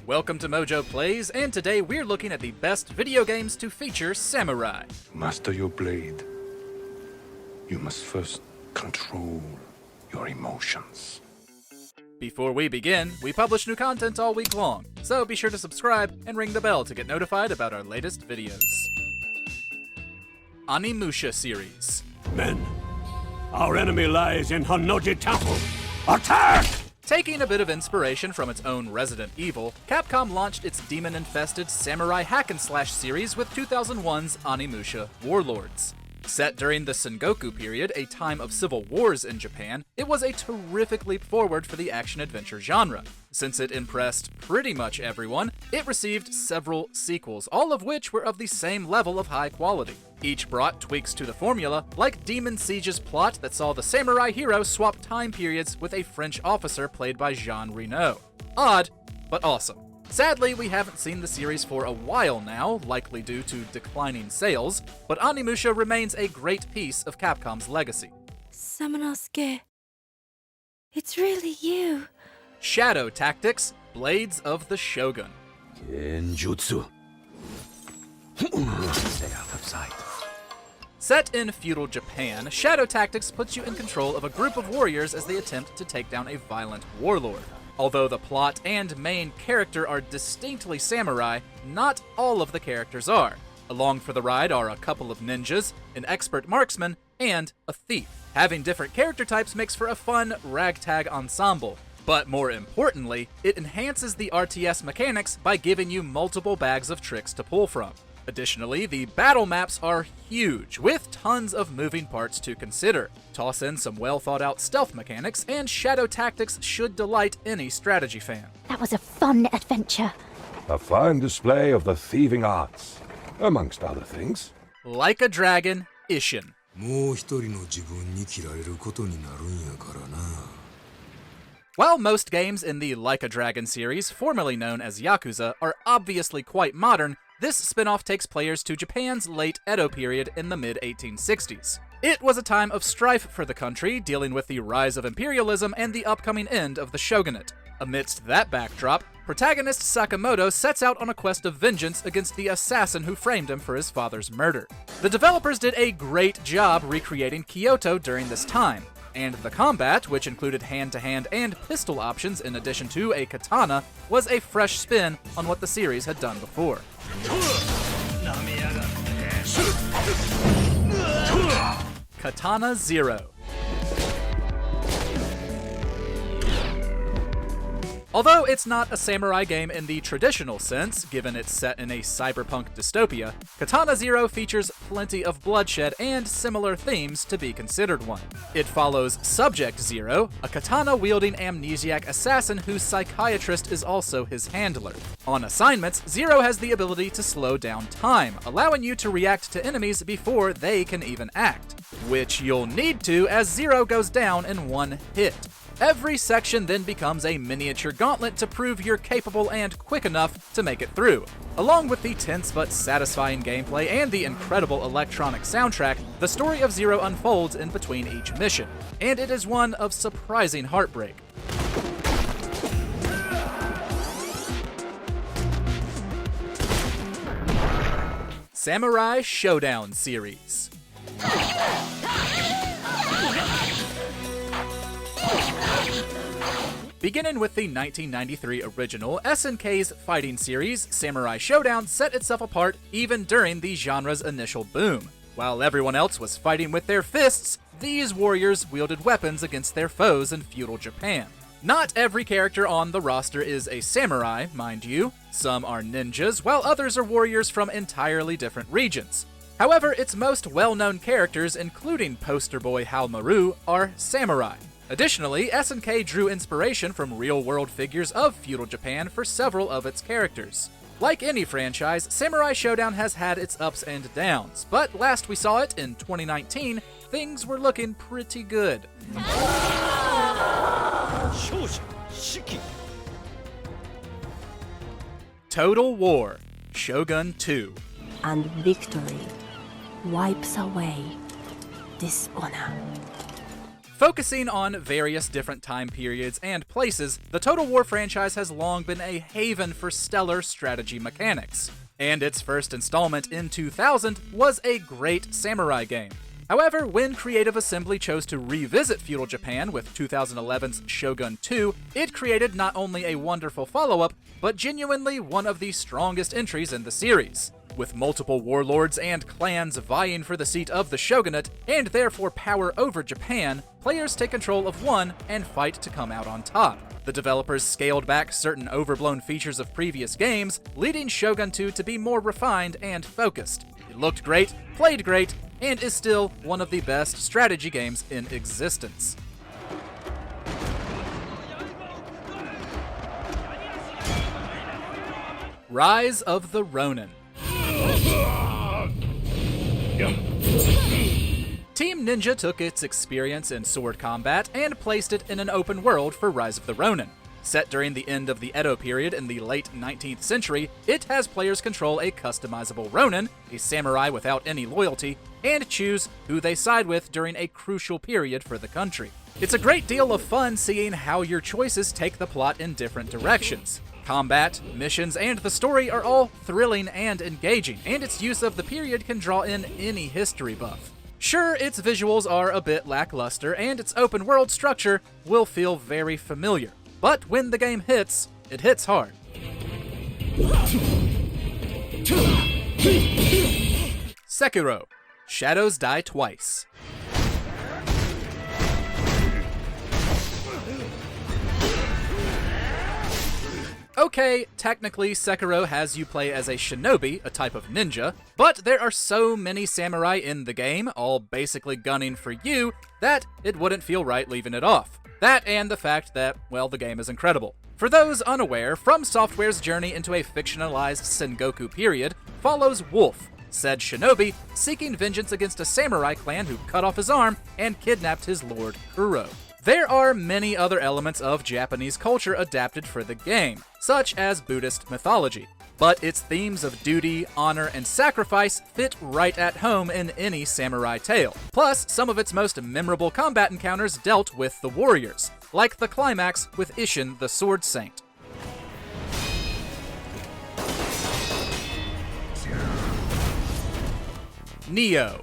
Welcome to MojoPlays, and today we're looking at the best video games to feature samurai. Master your blade. You must first control your emotions. Before we begin, we publish new content all week long, so be sure to subscribe and ring the bell to get notified about our latest videos. Musha series. Men, our enemy lies in Honnoji Temple. Attack! Taking a bit of inspiration from its own Resident Evil, Capcom launched its demon-infested samurai hack-and-slash series with 2001's Musha Warlords. Set during the Sengoku period, a time of civil wars in Japan, it was a terrific leap forward for the action-adventure genre. Since it impressed pretty much everyone, it received several sequels, all of which were of the same level of high quality. Each brought tweaks to the formula, like Demon Siege's plot that saw the samurai hero swap time periods with a French officer played by Jean Reno. Odd, but awesome. Sadly, we haven't seen the series for a while now, likely due to declining sales, but Musha remains a great piece of Capcom's legacy. Samanosuke, it's really you. Shadow Tactics, Blades of the Shogun. Genjutsu. Stay out of sight. Set in feudal Japan, Shadow Tactics puts you in control of a group of warriors as they attempt to take down a violent warlord. Although the plot and main character are distinctly samurai, not all of the characters are. Along for the ride are a couple of ninjas, an expert marksman, and a thief. Having different character types makes for a fun ragtag ensemble. But more importantly, it enhances the RTS mechanics by giving you multiple bags of tricks to pull from. Additionally, the battle maps are huge, with tons of moving parts to consider. Toss in some well-thought-out stealth mechanics, and Shadow Tactics should delight any strategy fan. That was a fun adventure. A fine display of the thieving arts, amongst other things. Like a Dragon, Ishin. While most games in the Like a Dragon series, formerly known as Yakuza, are obviously quite modern, this spin-off takes players to Japan's late Edo period in the mid-1860s. It was a time of strife for the country, dealing with the rise of imperialism and the upcoming end of the shogunate. Amidst that backdrop, protagonist Sakamoto sets out on a quest of vengeance against the assassin who framed him for his father's murder. The developers did a great job recreating Kyoto during this time, and the combat, which included hand-to-hand and pistol options in addition to a katana, was a fresh spin on what the series had done before. Katana Zero. Although it's not a samurai game in the traditional sense, given it's set in a cyberpunk dystopia, Katana Zero features plenty of bloodshed and similar themes to be considered one. It follows Subject Zero, a katana-wielding amnesiac assassin whose psychiatrist is also his handler. On assignments, Zero has the ability to slow down time, allowing you to react to enemies before they can even act, which you'll need to as Zero goes down in one hit. Every section then becomes a miniature gauntlet to prove you're capable and quick enough to make it through. Along with the tense but satisfying gameplay and the incredible electronic soundtrack, the story of Zero unfolds in between each mission, and it is one of surprising heartbreak. Samurai Showdown series. Beginning with the 1993 original, SNK's fighting series, Samurai Showdown set itself apart even during the genre's initial boom. While everyone else was fighting with their fists, these warriors wielded weapons against their foes in feudal Japan. Not every character on the roster is a samurai, mind you. Some are ninjas, while others are warriors from entirely different regions. However, its most well-known characters, including poster boy Haomaru, are samurai. Additionally, SNK drew inspiration from real-world figures of feudal Japan for several of its characters. Like any franchise, Samurai Showdown has had its ups and downs, but last we saw it in 2019, things were looking pretty good. Total War, Shogun 2. And victory wipes away dishonor. Focusing on various different time periods and places, the Total War franchise has long been a haven for stellar strategy mechanics, and its first installment in 2000 was a great samurai game. However, when Creative Assembly chose to revisit feudal Japan with 2011's Shogun 2, it created not only a wonderful follow-up, but genuinely one of the strongest entries in the series. With multiple warlords and clans vying for the seat of the shogunate, and therefore power over Japan, players take control of one and fight to come out on top. The developers scaled back certain overblown features of previous games, leading Shogun 2 to be more refined and focused. It looked great, played great, and is still one of the best strategy games in existence. Rise of the Rōnin. Team Ninja took its experience in sword combat and placed it in an open world for Rise of the Rōnin. Set during the end of the Edo period in the late 19th century, it has players control a customizable Ronin, a samurai without any loyalty, and choose who they side with during a crucial period for the country. It's a great deal of fun seeing how your choices take the plot in different directions. Combat, missions, and the story are all thrilling and engaging, and its use of the period can draw in any history buff. Sure, its visuals are a bit lackluster, and its open world structure will feel very familiar, but when the game hits, it hits hard. Sekiro: Shadows Die Twice. Okay, technically Sekiro has you play as a shinobi, a type of ninja, but there are so many samurai in the game, all basically gunning for you, that it wouldn't feel right leaving it off. That and the fact that, well, the game is incredible. For those unaware, From Software's journey into a fictionalized Sengoku period follows Wolf, said shinobi seeking vengeance against a samurai clan who cut off his arm and kidnapped his lord Kuro. There are many other elements of Japanese culture adapted for the game, such as Buddhist mythology, but its themes of duty, honor, and sacrifice fit right at home in any samurai tale. Plus, some of its most memorable combat encounters dealt with the warriors, like the climax with Isshin the Sword Saint. Nioh.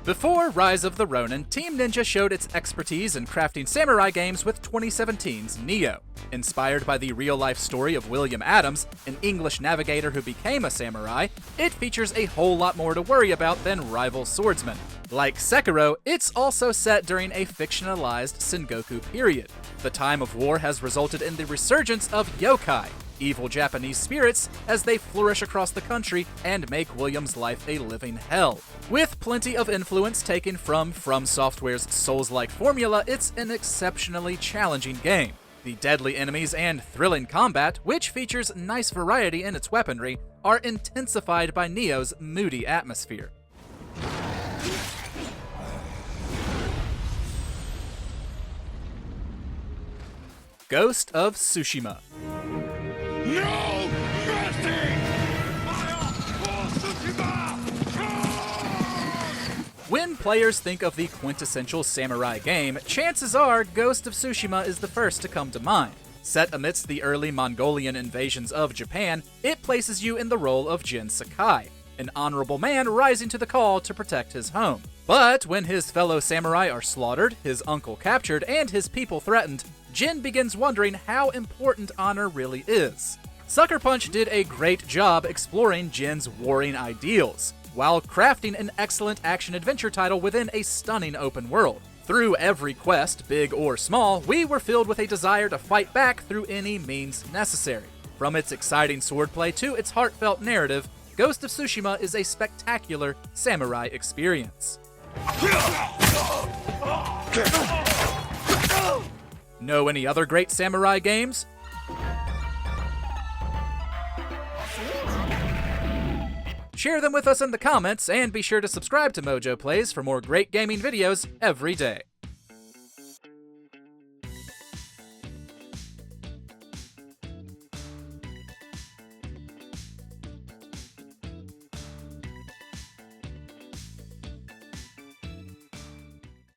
Before Rise of the Rōnin, Team Ninja showed its expertise in crafting samurai games with 2017's Nioh. Inspired by the real-life story of William Adams, an English navigator who became a samurai, it features a whole lot more to worry about than rival swordsmen. Like Sekiro, it's also set during a fictionalized Sengoku period. The time of war has resulted in the resurgence of yokai, evil Japanese spirits, as they flourish across the country and make William's life a living hell. With plenty of influence taken from Software's Souls-like formula, it's an exceptionally challenging game. The deadly enemies and thrilling combat, which features nice variety in its weaponry, are intensified by Nioh's moody atmosphere. Ghost of Tsushima. No mercy! Fire for Tsushima! When players think of the quintessential samurai game, chances are Ghost of Tsushima is the first to come to mind. Set amidst the early Mongolian invasions of Japan, it places you in the role of Jin Sakai, an honorable man rising to the call to protect his home. But when his fellow samurai are slaughtered, his uncle captured, and his people threatened, Jin begins wondering how important honor really is. Sucker Punch did a great job exploring Jin's warring ideals, while crafting an excellent action-adventure title within a stunning open world. Through every quest, big or small, we were filled with a desire to fight back through any means necessary. From its exciting swordplay to its heartfelt narrative, Ghost of Tsushima is a spectacular samurai experience. Know any other great samurai games? Share them with us in the comments, and be sure to subscribe to MojoPlays for more great gaming videos every day.